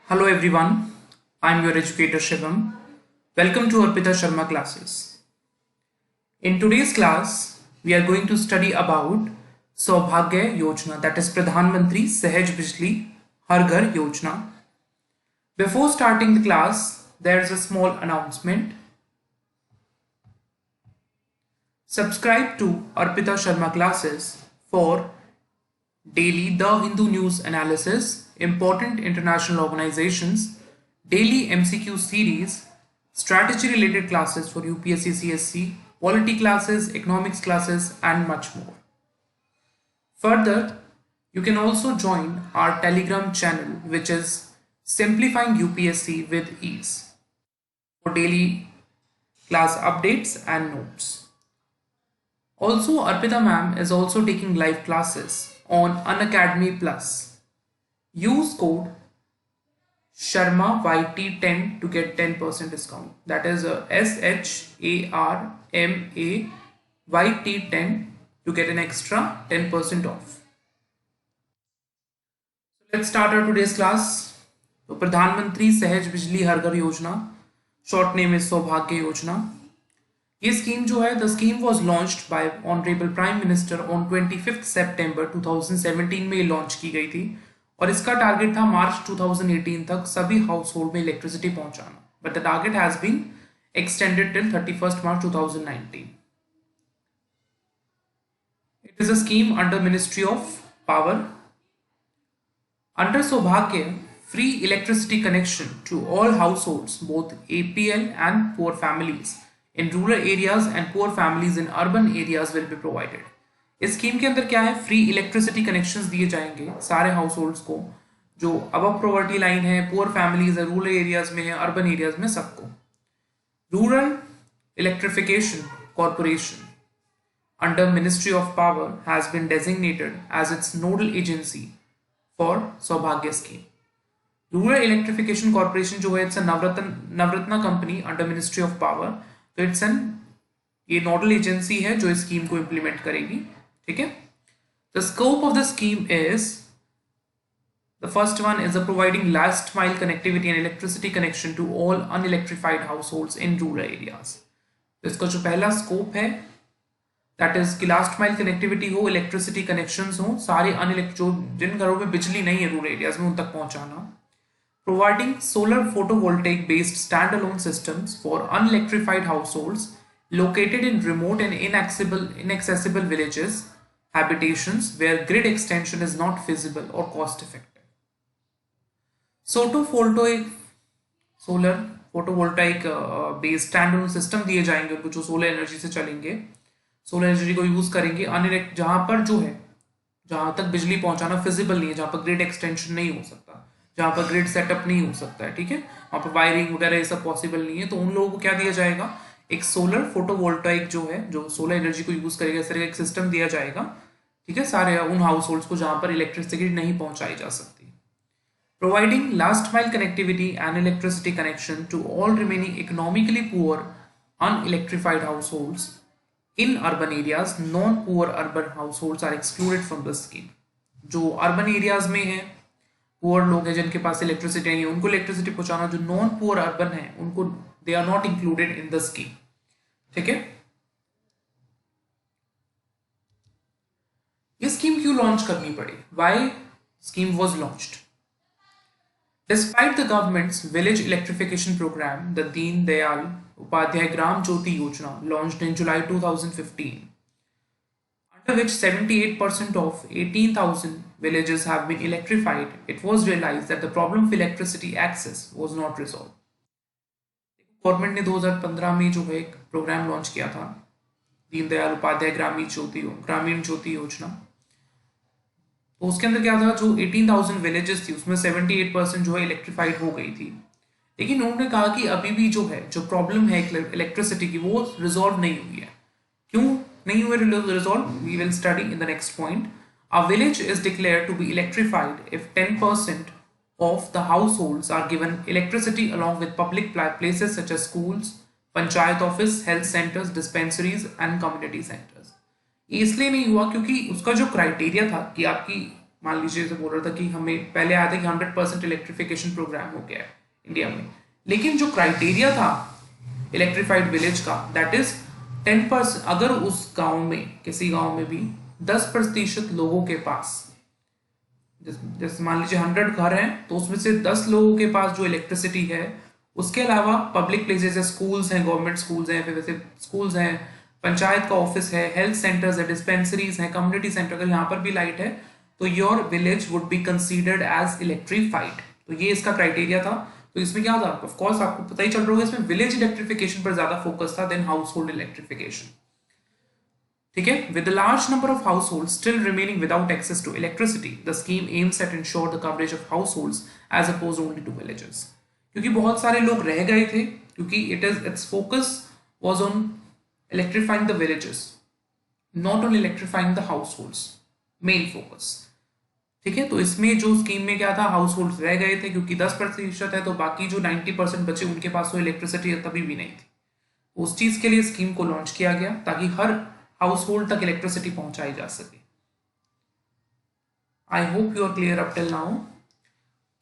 Hello everyone, I'm your educator Shivam. Welcome to Arpita Sharma classes. In today's class, we are going to study about Saubhagya Yojana, that is Pradhan Mantri Sahaj Bijli Har Ghar Yojana. Before starting the class, there is a small announcement. Subscribe to Arpita Sharma classes for daily The Hindu News analysis, important international organizations, daily MCQ series, strategy related classes for UPSC CSC, polity classes, economics classes, and much more. Further, you can also join our Telegram channel, which is Simplifying UPSC with Ease, for daily class updates and notes. Also, Arpita ma'am is also taking live classes on Unacademy Plus. Use code SHARMAYT10 to get 10% discount. That is SHARMAYT10 to get an extra 10% off. So let's start our today's class. So Pradhan Mantri Sahaj Bijli Har Ghar Yojana, short name is Saubhagya Yojana. ये scheme जो है the scheme was launched by honourable prime minister on 25 सितंबर 2017 में launch की गई थी और इसका target था मार्च 2018 तक सभी हाउस होल्ड में इलेक्ट्रिसिटी पहुंचाना, but the target has been extended till 31 March 2019. It is a scheme under ministry of power. Under Saubhagya, free electricity connection to all households, both APL and poor families in rural areas and poor families in urban areas will be provided. इस scheme के अंदर क्या है, free electricity connections दिए जाएंगे सारे house holds को जो अबव पॉवर्टी लाइन है, पुअर फैमिलीज है, रूरल एरियाज में है, अर्बन एरियाज में सबको. Rural electrification corporation under ministry of power has been designated as its nodal agency for Saubhagya scheme. Rural electrification corporation जो है it's Navratna company under ministry of power. तो it's an ये nodal agency है जो इस scheme को इंप्लीमेंट करेगी. ठीक है. The scope of the scheme is the first one is providing last mile connectivity and electricity connection to all unelectrified households in rural areas. तो इसका जो पहला स्कोप है दैट इज कि लास्ट माइल कनेक्टिविटी हो, electricity connections हो, सारे जो जिन घरों में बिजली नहीं है रूरल एरियाज में उन तक पहुंचाना. Providing solar photovoltaic based standalone systems for unelectrified households located in remote and inaccessible villages, habitations where grid extension is not feasible or cost effective. Solar photovoltaic based standalone system दिए जाएंगे उनको जो solar energy से चलेंगे, solar energy को use करेंगे जहां पर जो है, जहां तक बिजली पहुंचाना फिजिबल नहीं है, जहां पर ग्रिड एक्सटेंशन नहीं हो सकता, जहां पर ग्रिड सेटअप नहीं हो सकता है. ठीक है. वहां पर वायरिंग वगैरह ये सब पॉसिबल नहीं है, तो उन लोगों को क्या दिया जाएगा, एक सोलर फोटोवोल्टाइक जो है जो सोलर एनर्जी को यूज करेगा, इस तरह का एक सिस्टम दिया जाएगा. ठीक है. सारे उन हाउस होल्ड्स को जहां पर इलेक्ट्रिसिटी नहीं पहुंचाई जा सकती. Providing last mile connectivity and electricity connection to all remaining economically poor unelectrified households in urban areas. Non poor urban households are excluded from the scheme. जो urban areas में है, poor लोग हैं जिनके पास electricity नहीं है, उनको electricity पहुंचाना. जो नॉन पुअर अर्बन है उनको they are not included in the scheme. ठीक है. ये स्कीम क्यों लॉन्च करनी पड़ी, why scheme was launched? Despite the government's village electrification programme, the Deen Dayal Upadhyaya Gram Jyoti Yojana launched in July 2015, under which 78% of 18,000 villages have been electrified, it was realized that the problem of electricity access was not resolved. Government ने 2015 में जो है एक programme launch किया था, दीनदयाल उपाध्याय ग्रामीण ज्योति योजना. तो उसके अंदर क्या था, जो 18,000 विलेजेस थी उसमें 78% जो है इलेक्ट्रिफाइड हो गई थी. लेकिन उन्होंने कहा कि अभी भी जो है जो प्रॉब्लम है इलेक्ट्रिसिटी की वो रिजॉल्व नहीं हुई है. क्यों नहीं हुए resolve? We will study in the next point. A village is declared to be electrified if 10% of the households are given electricity along with public places such as schools, panchayat office, health centers, dispensaries and community centers. इसलिए नहीं हुआ क्योंकि उसका जो criteria था कि आपकी मान लीजिए जैसे बोल रहा था कि हमें पहले आया था कि 100% इलेक्ट्रिफिकेशन प्रोग्राम हो गया है इंडिया में, लेकिन जो क्राइटेरिया था इलेक्ट्रिफाइड विलेज का, दैट इज 10%। अगर उस गांव में, किसी गांव में भी 10% लोगों के पास, जैसे मान लीजिए 100 घर हैं तो उसमें से 10 लोगों के पास जो इलेक्ट्रिसिटी है, उसके अलावा पब्लिक प्लेसेस है, स्कूल्स हैं, गवर्नमेंट स्कूल्स हैं, फिर वैसे स्कूल्स हैं, पंचायत का ऑफिस है, हेल्थ सेंटर्स है, डिस्पेंसरीज हैं, कम्युनिटी सेंटर, अगर यहाँ पर भी लाइट है तो your village would be considered as electrified. तो ये इसका क्राइटेरिया था। तो इसमें क्या था, ऑफ कोर्स आपको पता ही चल रहा होगा, इसमें विलेज इलेक्ट्रिफिकेशन पर ज्यादा फोकस था देन हाउस होल्ड इलेक्ट्रिफिकेशन। ठीक है, with the large number of households still remaining without access to electricity, the scheme aims at ensure the coverage of households as oppose only to villages. क्योंकि बहुत सारे लोग रह गए थे, क्योंकि its focus was on electrifying the villages, not on electrifying the households, main focus. ठीक है, तो इसमें जो स्कीम में क्या था, हाउस होल्ड रह गए थे क्योंकि 10% है, तो बाकी जो 90% बचे उनके पास तो इलेक्ट्रिसिटी तभी भी नहीं थी। उस चीज के लिए स्कीम को लॉन्च किया गया ताकि हर हाउस होल्ड तक इलेक्ट्रिसिटी पहुंचाई जा सके। I hope you are clear up till now.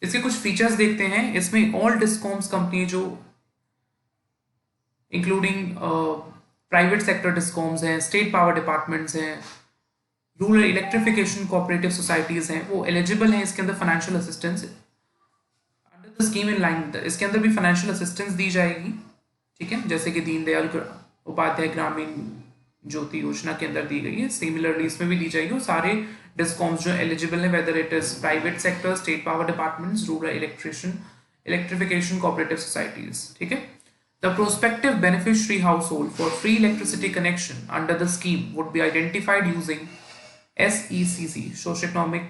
इसके कुछ फीचर्स देखते हैं। इसमें ऑल डिस्कॉम्स कंपनी जो इंक्लूडिंग प्राइवेट सेक्टर डिस्कॉम्स हैं, स्टेट पावर डिपार्टमेंट्स हैं, रूरल इलेक्ट्रिफिकेशन कोऑपरेटिव सोसाइटीज हैं, वो एलिजिबल हैं इसके अंदर financial assistance under the scheme in line. इसके अंदर भी फाइनेंशियल असिस्टेंस दी जाएगी। ठीक है, जैसे कि दीनदयाल उपाध्याय ग्रामीण ज्योति योजना के अंदर दी गई है, सिमिलरली इसमें भी दी जाएगी। और सारे डिस्कॉम्स जो एलिजिबल हैं, whether it is private sector, state power departments, rural electrification cooperative societies. ठीक है, the prospective beneficiary household for free electricity connection under the scheme would be identified using SECC, Socioeconomic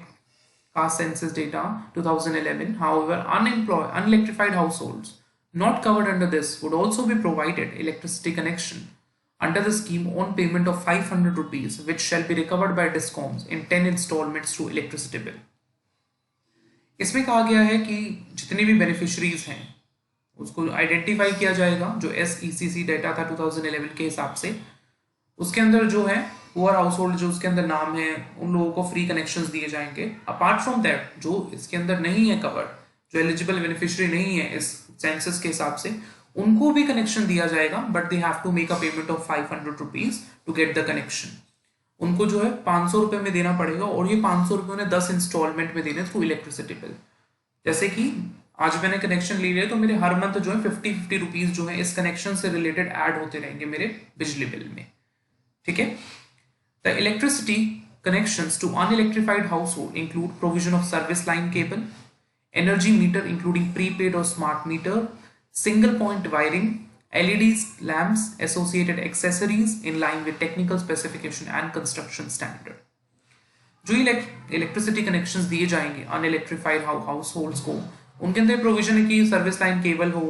Caste Census data 2011. However, unelectrified households not covered under this would also be provided electricity connection under the scheme on payment of 500 rupees, which shall be recovered by DISCOMs in 10 installments through electricity bill. इसमें कहा गया है कि जितने भी beneficiaries हैं उसको identify किया जाएगा, जो SECC डेटा था 2011 के हिसाब से। उसके अंदर जो है पुअर हाउस होल्ड जो उसके अंदर नाम है, उन लोगों को फ्री कनेक्शंस दिए जाएंगे। अपार्ट फ्रॉम दैट, जो इसके अंदर नहीं है कवर्ड, जो एलिजिबल बेनिफिशियरी नहीं है इस सेंसस के हिसाब से, उनको भी कनेक्शन दिया जाएगा, but they have to make a payment of 500 rupees to get the connection. उनको जो है 500 रुपए में देना पड़ेगा, और ये 500 रुपए उन्हें 10 इंस्टॉलमेंट में देने थ्रू इलेक्ट्रिसिटी बिल। जैसे कि आज मैंने कनेक्शन ले लिया तो मेरे हर मंथ जो है 50 रुपीज जो है इस कनेक्शन से रिलेटेड ऐड होते रहेंगे मेरे बिजली बिल में। ठीक है, the electricity connections to unelectrified household include provision of service line cable, energy meter including prepaid और smart meter, single point wiring, LEDs, lamps, associated accessories in line with technical specification and construction standard. जो electricity connections दिए जाएंगे अनइलेक्ट्रिफाइड households को, उनके अंदर provision है कि service line cable हो,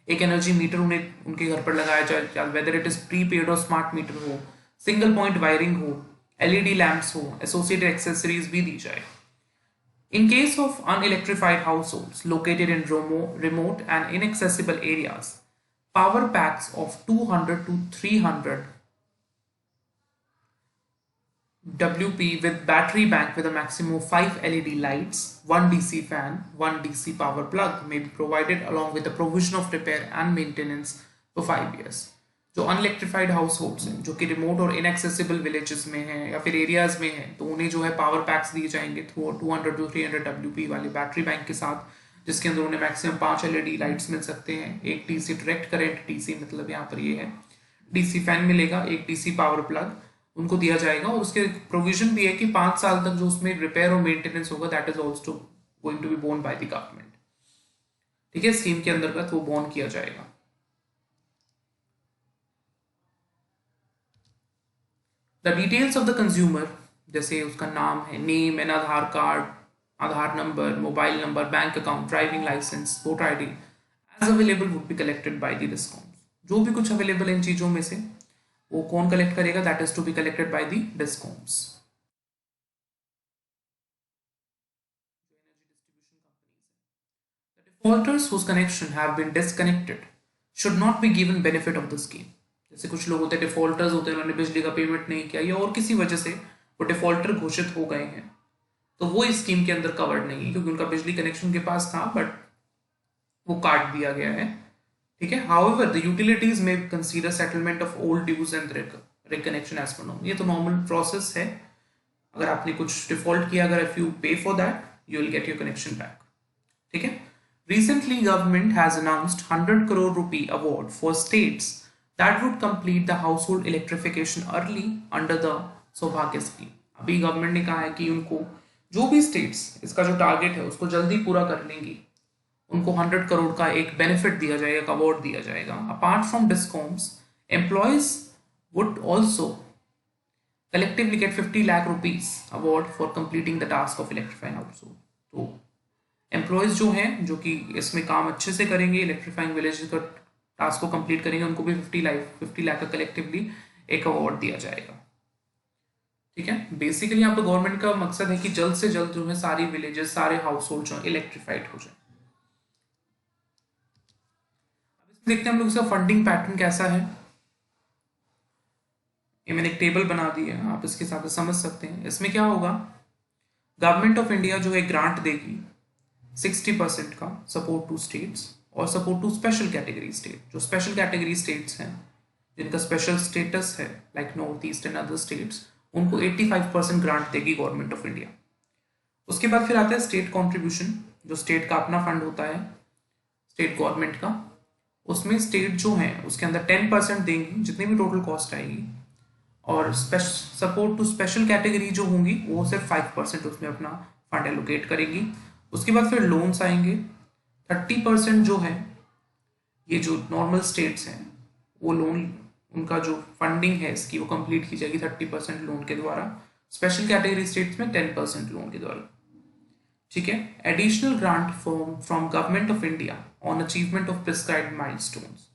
एक एनर्जी मीटर उन्हें उनके घर पर लगाया जाए, वेदर इट इज प्रीपेड और स्मार्ट मीटर हो, सिंगल पॉइंट वायरिंग हो, LED लैंप्स हो, एसोसिएटेड एक्सेसरीज भी दी जाए। In case of unelectrified households located in remote and inaccessible areas, power packs of 200 to 300 WP with battery bank with a maximum of 5 LED lights, 1 DC fan, 1 DC power plug may be provided along with the provision of repair and maintenance for 5 years. जो अनइलेक्ट्रिफाइड house holds हैं, जो कि remote और inaccessible villages में हैं या फिर areas में हैं, तो उन्हें जो है पावर पैक्स दिए जाएंगे थ्रू 200 to 300 WP वाले बैटरी बैंक के साथ, जिसके अंदर उन्हें मैक्सिमम 5 LED लाइट्स मिल सकते हैं, एक DC डायरेक्ट करेंट, DC मतलब यहाँ पर ये है, DC फैन मिलेगा, एक DC पावर प्लग उनको दिया जाएगा। और उसके प्रोविजन भी है कि 5 साल तक जो उसमें रिपेयर और मेंटेनेंस होगा that is also going to be borne by the government. ठीक है, स्कीम के अंतर्गत वो बोर्न किया जाएगा। The details of the consumer, जैसे उसका नाम है, name and Aadhaar card, Aadhaar number, mobile number, bank account, driving licence, voter ID as available would be collected by the discoms. जो भी कुछ अवेलेबल है इन चीजों में से वो कौन कलेक्ट करेगा, that is to be collected by the discoms. Defaulters whose connection have been disconnected should not be given benefit of the scheme. जैसे कुछ लोग होते हैं डिफॉल्टर्स होते हैं, उन्होंने बिजली का पेमेंट नहीं किया या और किसी वजह से वो डिफॉल्टर घोषित हो गए हैं, तो वो इस स्कीम के अंदर कवर्ड नहीं है, क्योंकि उनका बिजली कनेक्शन उनके पास था बट वो काट दिया गया है। ठीक है, हाउएवर द यूटिलिटीज में consider settlement of old dues and reconnection as per normal. ये तो नॉर्मल प्रोसेस है, अगर आपने कुछ डिफॉल्ट किया, अगर इफ यू पे for that you will get your connection back. ठीक है, recently government has announced 100 crore rupee award for states that would complete the household electrification early under the सौभाग्य स्कीम। अभी गवर्नमेंट ने कहा है कि उनको जो भी स्टेट्स इसका जो टारगेट है उसको जल्दी पूरा कर लेंगी, उनको 100 करोड़ का एक बेनिफिट दिया जाएगा, अवार्ड दिया जाएगा। Apart from discoms, employees would also collectively get 50 lakh rupees award for completing the task of electrifying household। तो एम्प्लॉयज जो हैं जो कि इसमें काम अच्छे से करेंगे, इलेक्ट्रीफाइंग विलेज का टास्क को कंप्लीट करेंगे, उनको भी 50 लाख का कलेक्टिवली एक अवार्ड दिया जाएगा। ठीक है, बेसिकली यहाँ पे गवर्नमेंट का मकसद है कि जल्द से जल्द जो है सारी विलेजेस, सारे हाउस होल्ड जो इलेक्ट्रीफाइड हो जाए। देखते हैं हम लोग इसका फंडिंग पैटर्न कैसा है। ये मैंने एक टेबल बना दी है, आप इसके हिसाब से समझ सकते हैं। इसमें क्या होगा, गवर्नमेंट ऑफ इंडिया जो है ग्रांट देगी 60% का सपोर्ट टू स्टेट्स और support to special category state. जो स्पेशल कैटेगरी स्टेट्स हैं जिनका स्पेशल स्टेटस है like north east and other states, उनको 85% ग्रांट देगी गवर्नमेंट ऑफ इंडिया। उसके बाद फिर आता है स्टेट कॉन्ट्रीब्यूशन, जो स्टेट का अपना फंड होता है स्टेट गवर्नमेंट का। उसमें स्टेट जो है उसके अंदर 10% देंगी जितनी भी टोटल कॉस्ट आएगी, और सपोर्ट टू स्पेशल कैटेगरी जो होंगी वो सिर्फ 5% उसमें अपना फंड एलोकेट करेंगी। उसके बाद फिर लोन्स आएंगे 30% जो है, ये जो नॉर्मल स्टेट्स हैं वो लोन, उनका जो फंडिंग है इसकी वो कंप्लीट की जाएगी 30% लोन के द्वारा। स्पेशल कैटेगरी स्टेट्स में 10% लोन के द्वारा। ठीक है, additional grant from government of India on achievement of prescribed milestones.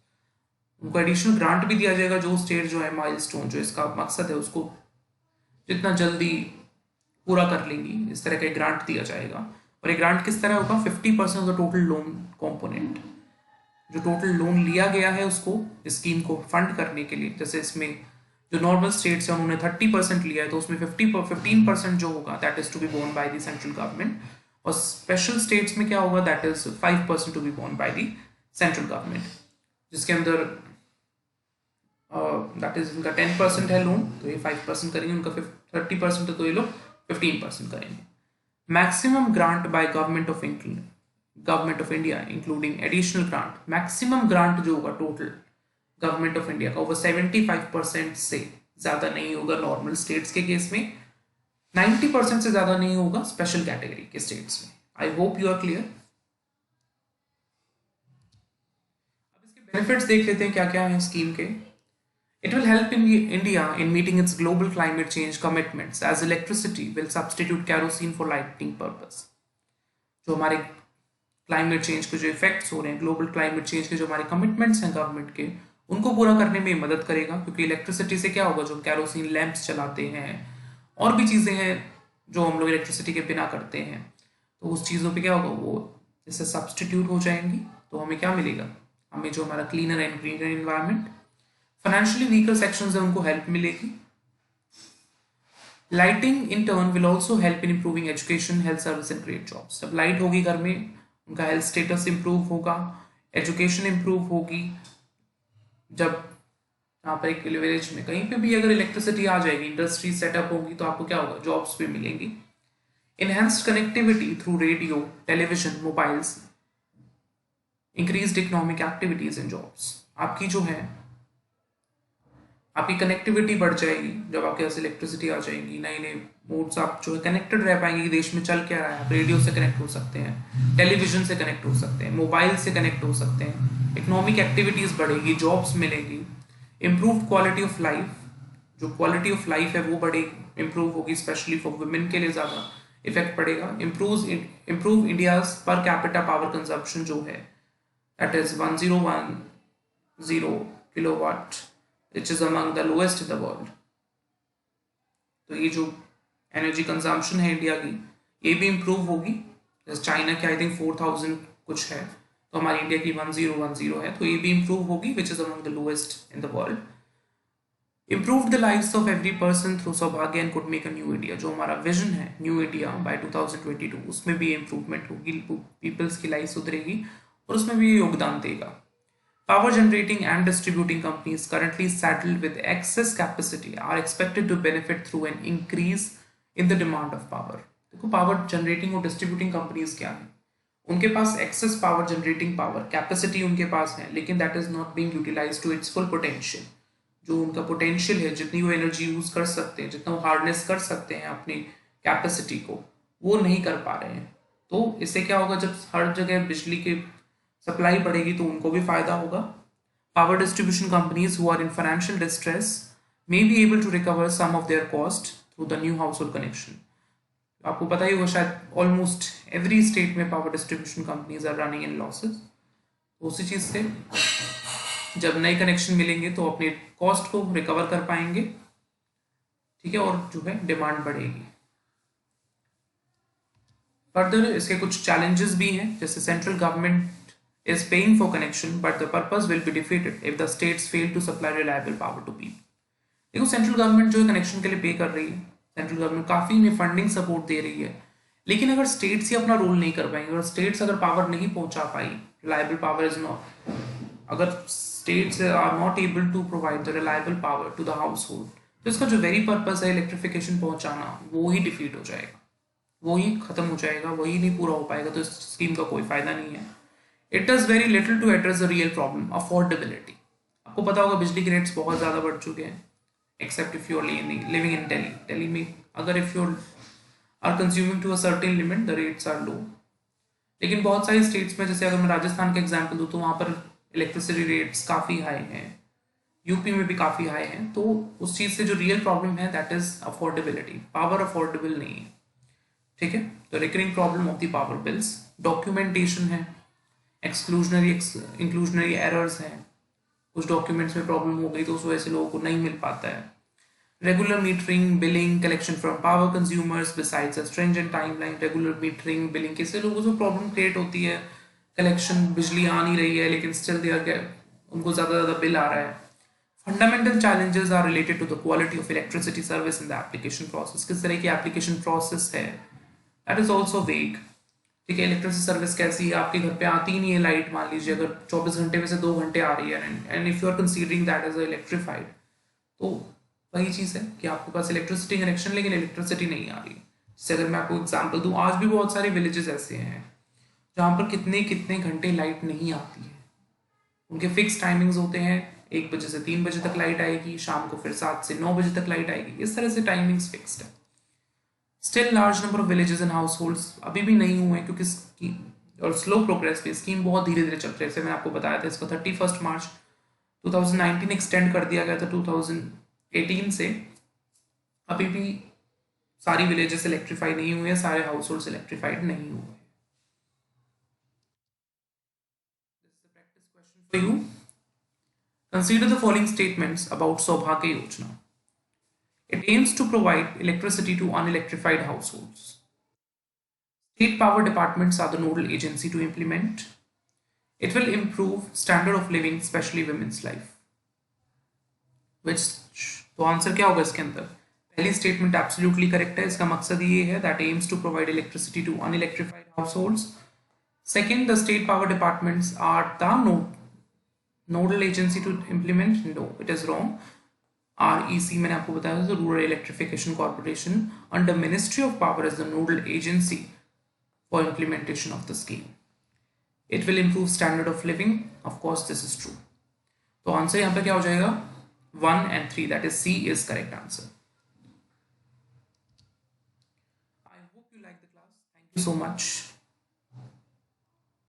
उनको एडिशनल ग्रांट भी दिया जाएगा जो स्टेट जो है माइलस्टोन जो इसका मकसद है उसको जितना जल्दी पूरा कर लेंगी, इस तरह का ग्रांट दिया जाएगा। और ये ग्रांट किस तरह होगा, 50% of the total loan component, जो टोटल लोन लिया गया है उसको स्कीम को फंड करने के लिए। जैसे इसमें जो नॉर्मल स्टेट्स हैं उन्होंने 30% लिया है, तो उसमें 15% जो होगा that is to be borne by the central government. और स्पेशल स्टेट्स में क्या होगा, that is 5% to be borne by the central government, जिसके अंदर दैट इज इनका 10% है लोन, तो ये 5% करेंगे, उनका 30% है तो ये लोग 15% करेंगे। Maximum grant by government of India including additional grant, maximum grant जो होगा टोटल गवर्नमेंट ऑफ इंडिया का वो 75% से ज्यादा नहीं होगा नॉर्मल स्टेट्स के केस में, 90% से ज्यादा नहीं होगा स्पेशल कैटेगरी के स्टेट्स में। I hope you are clear. अब इसके बेनिफिट्स देख लेते हैं क्या क्या है स्कीम के। It will help India in meeting its global climate change commitments as electricity will substitute kerosene for lighting purpose। जो हमारे क्लाइमेट चेंज के जो इफेक्ट्स हो रहे हैं, ग्लोबल क्लाइमेट चेंज के जो हमारे कमिटमेंट्स हैं गवर्नमेंट के, उनको पूरा करने में मदद करेगा। क्योंकि इलेक्ट्रिसिटी से क्या होगा, जो कैरोसिन लैंप्स चलाते हैं और भी चीज़ें हैं जो हम लोग इलेक्ट्रिसिटी के बिना करते हैं, तो उस चीज़ों पे क्या होगा, वो इससे सब्सटीट्यूट हो जाएंगी। तो हमें क्या मिलेगा, हमें जो हमारा cleaner and greener environment, financially weaker sections है उनको हेल्प मिलेगी। Lighting in turn will also help in improving education, health service and create jobs. जब लाइट होगी घर में, उनका हेल्थ स्टेटस इंप्रूव होगा, एजुकेशन इंप्रूव होगी। जब यहाँ पर एक विलेज में कहीं पे भी अगर इलेक्ट्रिसिटी आ जाएगी, इंडस्ट्री सेटअप होगी, तो आपको क्या होगा, जॉब्स भी मिलेंगी। Enhanced connectivity through radio, television, mobiles, increased economic activities and jobs. आपकी जो है आपकी कनेक्टिविटी बढ़ जाएगी जब आपके पास इलेक्ट्रिसिटी आ जाएगी, नए नए मोड्स आप जो है कनेक्टेड रह पाएंगे कि देश में चल क्या रहा है। आप रेडियो से कनेक्ट हो सकते हैं, टेलीविजन से कनेक्ट हो सकते हैं, मोबाइल से कनेक्ट हो सकते हैं, इकोनॉमिक एक्टिविटीज़ बढ़ेगी, जॉब्स मिलेगी, इम्प्रूव्ड क्वालिटी ऑफ लाइफ, जो क्वालिटी ऑफ लाइफ है वो बढ़ेगी, इम्प्रूव होगी, स्पेशली फॉर वुमेन के लिए ज़्यादा इफेक्ट पड़ेगा। Improve India's per capita power consumption जो है that is 1010 kilowatt, which is among the lowest in the world। तो ये जो एनर्जी कंजम्पशन है इंडिया की, ये भी इम्प्रूव होगी। जैसे चाइना की आई थिंक 4000 कुछ है, तो हमारी इंडिया की 1010 है, तो ये भी इम्प्रूव होगी, which is among the lowest in the world. Improved the lives of every person through सौभाग्य and could make a new India. जो हमारा विजन है न्यू इंडिया बाय 2022, उसमें भी इम्प्रूवमेंट होगी, पीपल्स की लाइफ सुधरेगी और उसमें भी योगदान देगा. Power generating and distributing companies currently saddled with excess capacity are expected to benefit through an increase in the demand of power. देखो पावर जनरेटिंग और डिस्ट्रीब्यूटिंग कंपनीज क्या है, उनके पास excess power generating power capacity उनके पास है, लेकिन that is not being utilised to its full potential. जो उनका पोटेंशियल है, जितनी वो एनर्जी यूज कर सकते हैं, जितना वो हार्नेस कर सकते हैं अपनी कैपेसिटी को, वो नहीं कर पा रहे हैं. तो इससे क्या होगा, जब हर जगह बिजली की सप्लाई बढ़ेगी तो उनको भी फायदा होगा. Power distribution companies who are in financial distress may be able to recover some of their cost through the new household connection. आपको पता ही होगा शायद ऑलमोस्ट एवरी स्टेट में power distribution companies are running in losses. उसी चीज से जब नए कनेक्शन मिलेंगे तो अपने कॉस्ट को रिकवर कर पाएंगे, ठीक है, और जो है डिमांड बढ़ेगी. फर्दर इसके कुछ चैलेंजेस भी हैं, जैसे central government is paying for connection but the purpose will be defeated if the states fail to supply reliable power to people. देखो सेंट्रल गवर्नमेंट जो है कनेक्शन के लिए पे कर रही है, सेंट्रल गवर्नमेंट काफी में फंडिंग सपोर्ट दे रही है, लेकिन अगर स्टेट्स ही अपना रोल नहीं कर पाएंगे, अगर स्टेट्स अगर पावर नहीं पहुंचा पाई, रिलायबल पावर इज नॉट, अगर states are not able to provide the reliable power to the household, तो इसका जो वेरी पर्पस है इलेक्ट्रिफिकेशन पहुंचाना, वो ही डिफीट हो जाएगा, वो ही खत्म हो जाएगा, वही नहीं पूरा हो पाएगा. तो इस स्कीम का कोई फायदा नहीं है. It does very little to address the real problem, affordability. आपको पता होगा बिजली के रेट्स बहुत ज़्यादा बढ़ चुके हैं, except if you are living in Delhi. Delhi में अगर if you are consuming to a certain limit, the rates are low. लेकिन बहुत सारी स्टेट्स में, जैसे अगर मैं राजस्थान का एग्जांपल दूँ, तो वहाँ पर इलेक्ट्रिसिटी रेट्स काफ़ी हाई हैं, यूपी में भी काफ़ी हाई हैं. तो उस चीज़ से जो रियल प्रॉब्लम है that is affordability. Power affordable नहीं है, ठीक है. तो recurring problem of the power bills, documentation है, एक्सक्लूजनरी इंक्लूजनरी एरर्स हैं, कुछ डॉक्यूमेंट्स में प्रॉब्लम हो गई तो उस वजह से लोगों को नहीं मिल पाता है. Regular metering, billing, collection from power consumers besides a stringent timeline. Regular metering, billing, किससे लोगों को प्रॉब्लम क्रिएट होती है, कलेक्शन बिजली आ नहीं रही है लेकिन स्टिल दे आर उनको ज़्यादा बिल आ रहा है. Fundamental challenges are related to the quality of electricity service in the application process. किस तरह की एप्लीकेशन प्रोसेस है, दैट इज ऑल्सो वेग, ठीक है. इलेक्ट्रिसिटी सर्विस कैसी है, आपके घर पे आती ही नहीं है लाइट, मान लीजिए अगर 24 घंटे में से 2 घंटे आ रही है, and if you are considering that as electrified, तो वही चीज़ है कि आपके पास इलेक्ट्रिसिटी कनेक्शन लेकिन इलेक्ट्रिसिटी नहीं आ रही. जैसे अगर मैं आपको एग्जांपल दूं, आज भी बहुत सारे विलेजेस ऐसे हैं जहाँ पर कितने कितने घंटे लाइट नहीं आती है. उनके फिक्स टाइमिंग्स होते हैं, 1 बजे से 3 बजे तक लाइट आएगी, शाम को फिर 7 से 9 बजे तक लाइट आएगी, इस तरह से टाइमिंग्स फिक्स्ड है. Still large number of villages and house holds अभी भी नहीं हुए हैं, क्योंकि और स्लो प्रोग्रेस पे स्कीम बहुत धीरे धीरे चल रही है. जैसे मैंने आपको बताया था, इसको 31 मार्च 2019 एक्सटेंड कर दिया गया था 2018 से. अभी भी सारी विलेजेस इलेक्ट्रीफाई नहीं हुए हैं, सारे हाउस होल्ड्स इलेक्ट्रीफाइड नहीं हुए. Practice question for you. Consider the following statements about सौभाग्य योजना. It aims to provide electricity to unelectrified households. State power departments are the nodal agency to implement. It will improve standard of living, especially women's life. Which तो answer क्या होगा इसके अंदर? पहली statement absolutely correct है. इसका मकसद ये है that aims to provide electricity to unelectrified households. Second, the state power departments are the nodal agency to implement. No, it is wrong. REC मैंने आपको बताया था, rural electrification corporation under ministry of power is the nodal agency for implementation of the scheme. It will improve standard of living. Of course this is true. तो answer यहाँ पे क्या हो जाएगा? 1 and 3, that is C is correct answer. I hope you like the class. Thank you so much.